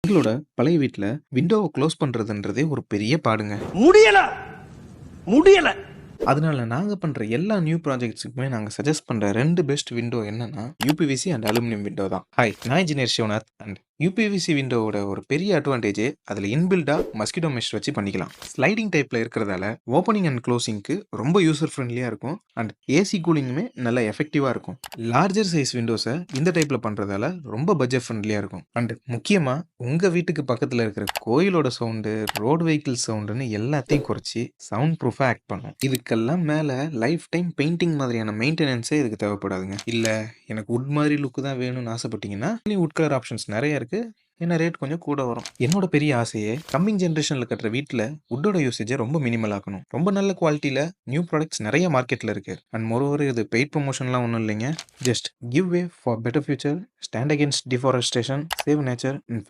எங்களோட பழைய வீட்ல விண்டோவ க்ளோஸ் பண்றதுன்றதே ஒரு பெரிய பாடுங்க. முடியல முடியல அதனால நாங்க பண்ற எல்லா நியூ ப்ராஜெக்ட்ஸுக்குமே நாங்க சஜெஸ்ட் பண்ற 2 பெஸ்ட் விண்டோ என்னன்னா, யுபிவிசி அண்ட் அலுமினியம் விண்டோ தான். ஹாய், நான் இன்ஜினியர் சிவநாத் அண்ட் யுபிவிசி விண்டோவோட ஒரு பெரிய அட்வான்டேஜே அதில இன்பில்டா மஸ்கிட்டோ மெஷ் வச்சு பண்ணிக்கலாம். ஸ்லைடிங் டைப்ல இருக்கிறதால ஓப்பனிங் அண்ட் க்ளோசிங்க்கு ரொம்ப யூசர் ஃப்ரெண்ட்லியா இருக்கும் அண்ட் ஏசி கூலிங்குமே நல்லா எஃபெக்டிவா இருக்கும். லார்ஜர் சைஸ் விண்டோஸ இந்த டைப்ல பண்றதால ரொம்ப பட்ஜெட் ஃப்ரெண்ட்லியா இருக்கும். அண்ட் முக்கியமா உங்க வீட்டுக்கு பக்கத்துல இருக்கிற கோயிலோட சவுண்டு, ரோட் வெஹிக்கிள் சவுண்டுன்னு எல்லாத்தையும் குறைச்சு சவுண்ட் ப்ரூஃபா ஆக்ட் பண்ணும். இதுக்கெல்லாம் மேல லைஃப் டைம் பெயிண்டிங் மாதிரியான மெயின்டெனன்ஸே இதுக்கு தேவைப்படாதுங்க. இல்ல எனக்கு வுட் மாதிரி லுக் தான் வேணும்னு ஆசைப்பட்டீங்கன்னா, வுட் கலர் ஆப்ஷன்ஸ் நெறைய இருக்கு. ஏன்னா ரேட் கொஞ்சம் கூட வரும். என்னோட பெரிய ஆசையே கம்மிங் ஜெனரேஷன்ல கட்டுற வீட்ல வுட்டோட யூசேஜை ரொம்ப மினிமல் ஆக்கணும். ரொம்ப நல்ல குவாலிட்டியில நியூ ப்ராடக்ட்ஸ் நிறைய மார்க்கெட்ல இருக்கு. அண்ட் மோரோவர் இது பெய்ட் ப்ரொமோஷன்லாம் ஒன்றும் இல்லைங்க. Just give way for better future, stand against deforestation, save nature and